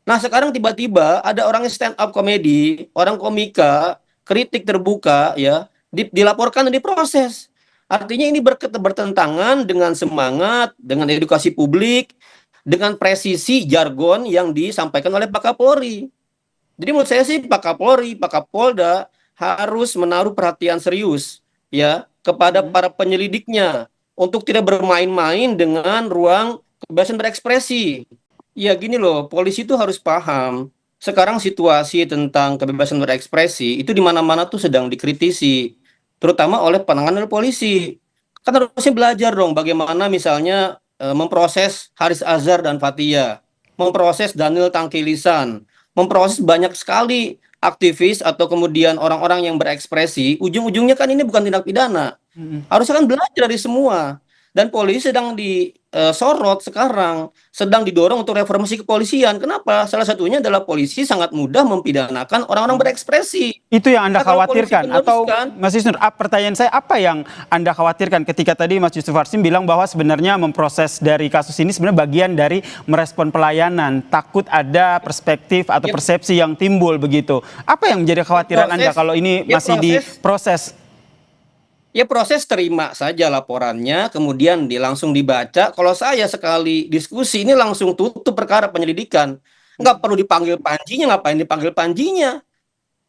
Nah, sekarang tiba-tiba ada orang yang stand up komedi, orang komika, kritik terbuka ya, dilaporkan dan diproses. Artinya ini bertentangan dengan semangat, dengan edukasi publik, dengan presisi jargon yang disampaikan oleh Pak Kapolri. Jadi menurut saya sih Pak Kapolri, Pak Kapolda harus menaruh perhatian serius ya kepada para penyelidiknya untuk tidak bermain-main dengan ruang kebebasan berekspresi. Ya gini loh, polisi itu harus paham. Sekarang situasi tentang kebebasan berekspresi itu di mana-mana tuh sedang dikritisi, terutama oleh penanganan polisi. Kan harusnya belajar dong bagaimana misalnya memproses Haris Azhar dan Fathia, memproses Daniel Tangkilisan, memproses banyak sekali aktivis atau kemudian orang-orang yang berekspresi. Ujung-ujungnya kan ini bukan tindak pidana. Harusnya kan belajar dari semua. Dan polisi sedang disorot sekarang, sedang didorong untuk reformasi kepolisian. Kenapa? Salah satunya adalah polisi sangat mudah mempidanakan orang-orang berekspresi. Itu yang Anda Nah, kalau polisi khawatirkan atau meneruskan, Mas Isnur, pertanyaan saya apa yang Anda khawatirkan ketika tadi Mas Yusuf Warsim bilang bahwa sebenarnya memproses dari kasus ini sebenarnya bagian dari merespon pelayanan, takut ada perspektif atau persepsi yang timbul begitu. Apa yang menjadi kekhawatiran Anda kalau ini masih diproses? ya proses terima saja laporannya, kemudian langsung dibaca. Kalau saya sekali diskusi ini langsung tutup perkara penyelidikan. Nggak perlu dipanggil panjinya, ngapain dipanggil panjinya?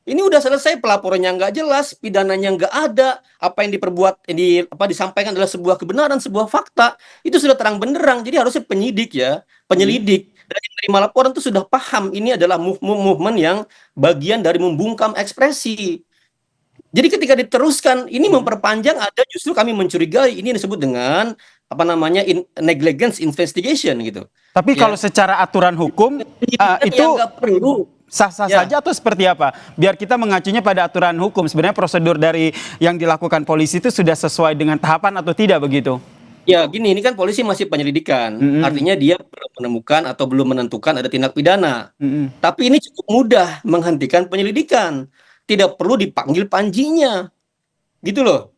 Ini udah selesai, pelaporannya nggak jelas, pidananya nggak ada, apa yang disampaikan adalah sebuah kebenaran, sebuah fakta, itu sudah terang benderang. Jadi harusnya penyelidik dan yang menerima laporan itu sudah paham ini adalah movement yang bagian dari membungkam ekspresi. Jadi ketika diteruskan ini memperpanjang, ada justru kami mencurigai ini disebut dengan apa namanya negligence investigation gitu. Tapi Ya. kalau secara aturan hukum itu Yang nggak perlu. sah-sah saja atau seperti apa? Biar kita mengacunya pada aturan hukum. Sebenarnya prosedur dari yang dilakukan polisi itu sudah sesuai dengan tahapan atau tidak begitu? Ya gini, ini kan polisi masih penyelidikan. Artinya dia belum menemukan atau belum menentukan ada tindak pidana. Tapi ini cukup mudah menghentikan penyelidikan. Tidak perlu dipanggil panjinya. Gitu loh.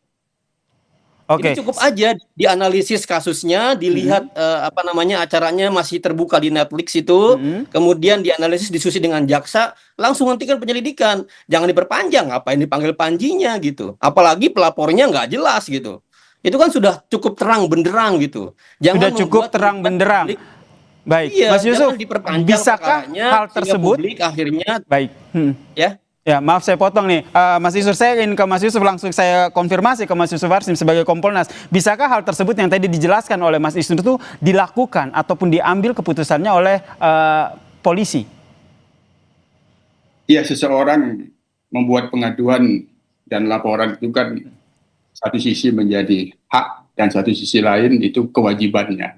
Ini Oke. cukup aja dianalisis kasusnya, dilihat apa namanya acaranya masih terbuka di Netflix itu, kemudian dianalisis diskusi dengan jaksa, langsung hentikan penyelidikan. Jangan diperpanjang, ngapain dipanggil panjinya gitu. Apalagi pelapornya nggak jelas gitu. Itu kan sudah cukup terang benderang gitu. Sudah cukup terang benderang. Baik, iya, Mas Yusuf, bisakah hal tersebut? Publik akhirnya, baik. Ya. Ya, maaf saya potong nih. Mas Yusuf, saya ingin ke Mas Yusuf langsung saya konfirmasi ke Mas Yusuf Warsim sebagai Kompolnas. Bisakah hal tersebut yang tadi dijelaskan oleh Mas Isnur itu dilakukan ataupun diambil keputusannya oleh polisi? Ya, seseorang membuat pengaduan dan laporan itu kan satu sisi menjadi hak dan satu sisi lain itu kewajibannya.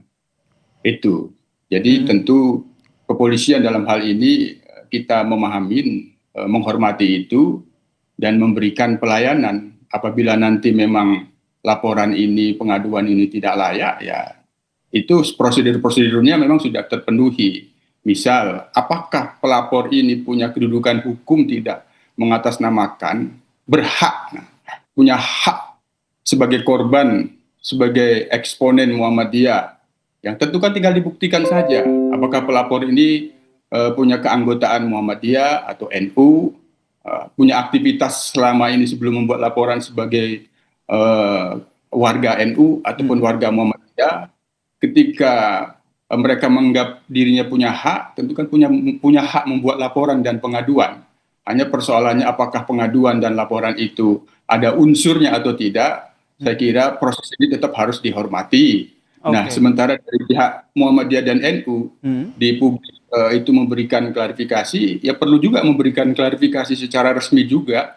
Itu. Jadi tentu kepolisian dalam hal ini kita memahami, menghormati itu dan memberikan pelayanan. Apabila nanti memang laporan ini, pengaduan ini tidak layak, ya itu prosedur-prosedurnya memang sudah terpenuhi. Misal, apakah pelapor ini punya kedudukan hukum tidak mengatasnamakan, berhak, punya hak sebagai korban, sebagai eksponen Muhammadiyah, yang tentu kan tinggal dibuktikan saja. Apakah pelapor ini punya keanggotaan Muhammadiyah atau NU, punya aktivitas selama ini sebelum membuat laporan sebagai warga NU ataupun warga Muhammadiyah. Ketika mereka menganggap dirinya punya hak, tentu kan punya hak membuat laporan dan pengaduan. Hanya persoalannya apakah pengaduan dan laporan itu ada unsurnya atau tidak, saya kira proses ini tetap harus dihormati. Nah, sementara dari pihak Muhammadiyah dan NU di publik itu memberikan klarifikasi, ya perlu juga memberikan klarifikasi secara resmi juga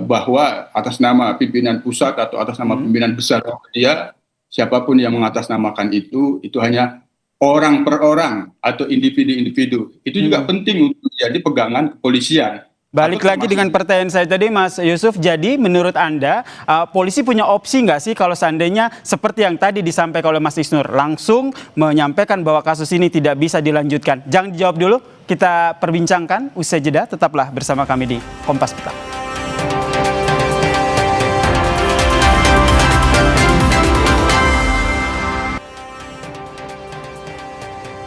bahwa atas nama pimpinan pusat atau atas nama pimpinan besar Muhammadiyah, siapapun yang mengatasnamakan itu hanya orang per orang atau individu-individu. Itu juga penting untuk jadi pegangan kepolisian. Balik lagi dengan pertanyaan saya tadi, Mas Yusuf. Jadi menurut Anda, polisi punya opsi nggak sih kalau seandainya seperti yang tadi disampaikan oleh Mas Isnur, langsung menyampaikan bahwa kasus ini tidak bisa dilanjutkan? Jangan dijawab dulu, kita perbincangkan usai jeda. Tetaplah bersama kami di Kompas Petang.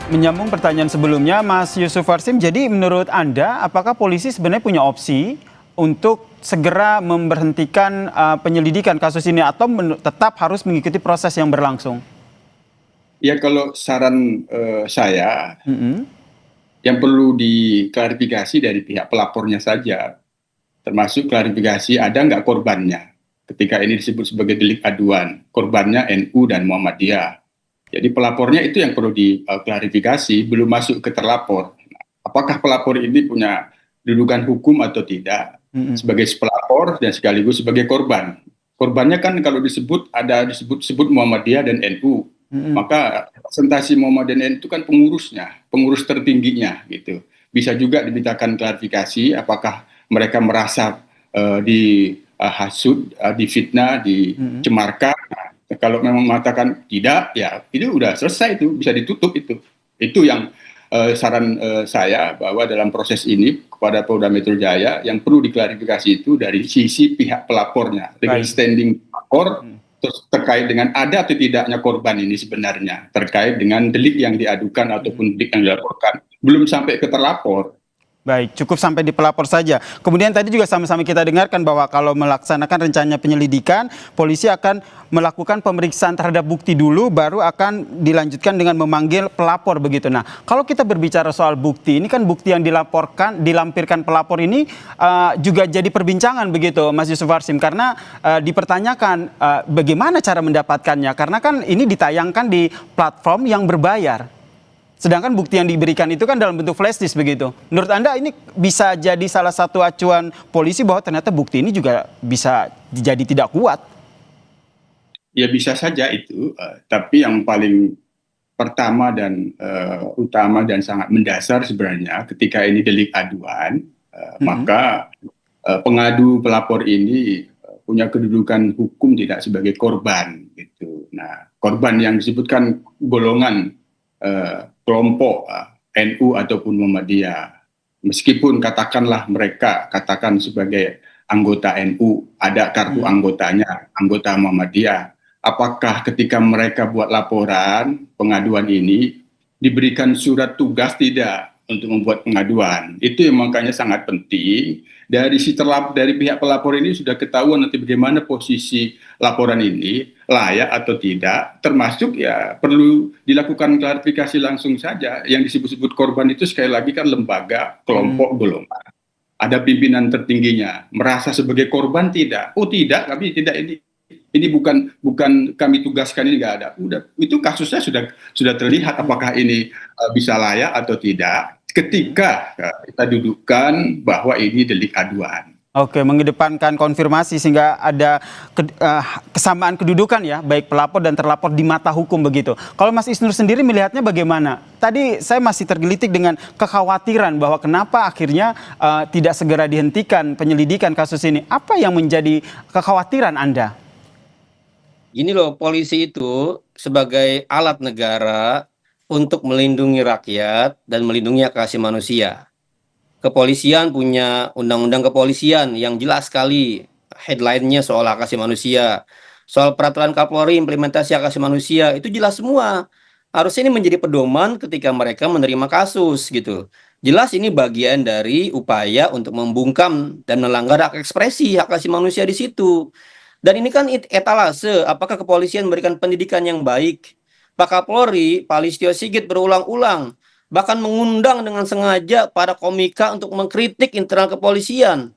Menyambung pertanyaan sebelumnya, Mas Yusuf Warsim, jadi menurut Anda, apakah polisi sebenarnya punya opsi untuk segera memberhentikan penyelidikan kasus ini atau tetap harus mengikuti proses yang berlangsung? Ya kalau saran saya, Mm-mm. yang perlu diklarifikasi dari pihak pelapornya saja, termasuk klarifikasi ada nggak korbannya ketika ini disebut sebagai delik aduan, korbannya NU dan Muhammadiyah. Jadi pelapornya itu yang perlu diklarifikasi, belum masuk ke terlapor. Apakah pelapor ini punya kedudukan hukum atau tidak Mm-mm. sebagai pelapor dan sekaligus sebagai korban. Korbannya kan kalau disebut Muhammadiyah dan NU, Mm-mm. maka representasi Muhammadiyah dan NU itu kan pengurusnya, pengurus tertingginya gitu. Bisa juga dimintakan klarifikasi apakah mereka merasa dihasut, difitnah, dicemarkan. Kalau memang mengatakan tidak, ya itu udah selesai, itu bisa ditutup itu. Itu yang saran saya bahwa dalam proses ini kepada Polda Metro Jaya yang perlu diklarifikasi itu dari sisi pihak pelapornya, legal Baik. standing pelapor, terus terkait dengan ada atau tidaknya korban ini sebenarnya, terkait dengan delik yang diadukan ataupun delik yang dilaporkan, belum sampai ke terlapor. Baik, cukup sampai di pelapor saja. Kemudian tadi juga sama-sama kita dengarkan bahwa kalau melaksanakan rencana penyelidikan, polisi akan melakukan pemeriksaan terhadap bukti dulu, baru akan dilanjutkan dengan memanggil pelapor begitu. Nah, kalau kita berbicara soal bukti, ini kan bukti yang dilampirkan pelapor ini juga jadi perbincangan begitu, Mas Yusuf Warsim, karena dipertanyakan bagaimana cara mendapatkannya, karena kan ini ditayangkan di platform yang berbayar. Sedangkan bukti yang diberikan itu kan dalam bentuk flash disk begitu. Menurut Anda ini bisa jadi salah satu acuan polisi bahwa ternyata bukti ini juga bisa jadi tidak kuat? Ya bisa saja itu, tapi yang paling pertama dan utama dan sangat mendasar sebenarnya ketika ini delik aduan, maka pengadu pelapor ini punya kedudukan hukum tidak sebagai korban gitu. Nah, korban yang disebutkan golongan kelompok NU ataupun Muhammadiyah, meskipun katakanlah mereka katakan sebagai anggota NU, ada kartu anggotanya, anggota Muhammadiyah, apakah ketika mereka buat laporan pengaduan ini diberikan surat tugas tidak untuk membuat pengaduan? Itu yang makanya sangat penting. Dari pihak pelapor ini sudah ketahuan nanti bagaimana posisi laporan ini, layak atau tidak, termasuk ya perlu dilakukan klarifikasi langsung saja. Yang disebut-sebut korban itu sekali lagi kan lembaga, kelompok, golongan. Ada pimpinan tertingginya, merasa sebagai korban tidak? Oh tidak, kami tidak, ini bukan kami tugaskan, ini nggak ada. Udah, itu kasusnya sudah terlihat apakah ini bisa layak atau tidak ketika kita dudukkan bahwa ini delik aduan. Oke, mengedepankan konfirmasi sehingga ada kesamaan kedudukan ya, baik pelapor dan terlapor di mata hukum begitu. Kalau Mas Isnur sendiri melihatnya bagaimana? Tadi saya masih tergelitik dengan kekhawatiran bahwa kenapa akhirnya tidak segera dihentikan penyelidikan kasus ini. Apa yang menjadi kekhawatiran Anda? Gini loh, polisi itu sebagai alat negara untuk melindungi rakyat dan melindungi hak asasi manusia. Kepolisian punya undang-undang kepolisian yang jelas sekali headline-nya soal hak asasi manusia. Soal peraturan Kapolri implementasi hak asasi manusia itu jelas semua. Harusnya ini menjadi pedoman ketika mereka menerima kasus gitu. Jelas ini bagian dari upaya untuk membungkam dan melanggar hak ekspresi hak asasi manusia di situ. Dan ini kan etalase, apakah kepolisian memberikan pendidikan yang baik? Pak Kapolri, Pak Listio Sigit berulang-ulang bahkan mengundang dengan sengaja para komika untuk mengkritik internal kepolisian.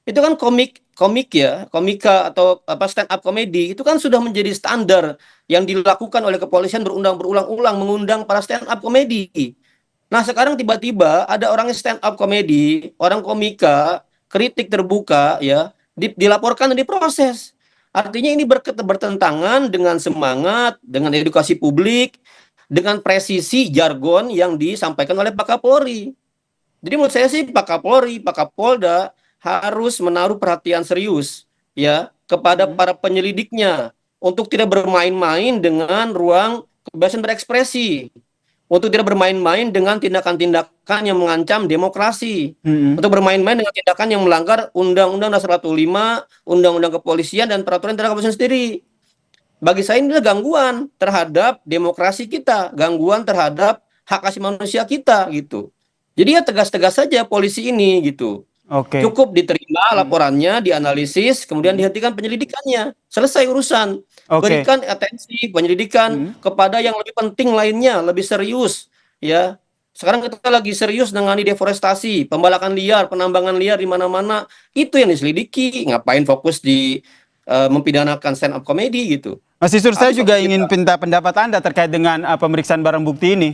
Itu kan komika atau stand up comedy itu kan sudah menjadi standar yang dilakukan oleh kepolisian berulang-ulang mengundang para stand up comedy. Nah, sekarang tiba-tiba ada orang stand up comedy, orang komika, kritik terbuka ya, dilaporkan dan diproses. Artinya ini bertentangan dengan semangat, dengan edukasi publik, dengan presisi jargon yang disampaikan oleh Pak Kapolri. Jadi menurut saya sih Pak Kapolri, Pak Kapolda harus menaruh perhatian serius ya kepada para penyelidiknya untuk tidak bermain-main dengan ruang kebebasan berekspresi, untuk tidak bermain-main dengan tindakan-tindakan yang mengancam demokrasi, untuk bermain-main dengan tindakan yang melanggar Undang-Undang Dasar 45, Undang-Undang Kepolisian dan peraturan tentang kepolisian sendiri. Bagi saya ini adalah gangguan terhadap demokrasi kita, gangguan terhadap hak asasi manusia kita gitu. Jadi ya tegas-tegas saja polisi ini gitu. Oke. Cukup diterima laporannya, dianalisis, kemudian dihentikan penyelidikannya. Selesai urusan. Oke. Berikan atensi penyelidikan kepada yang lebih penting lainnya, lebih serius, ya. Sekarang kita lagi serius menangani deforestasi, pembalakan liar, penambangan liar di mana-mana. Itu yang diselidiki. Ngapain fokus di mempidanakan stand up comedy gitu. Mas Isnur, saya Habis juga waktu ingin kita. minta pendapat Anda terkait dengan pemeriksaan barang bukti ini.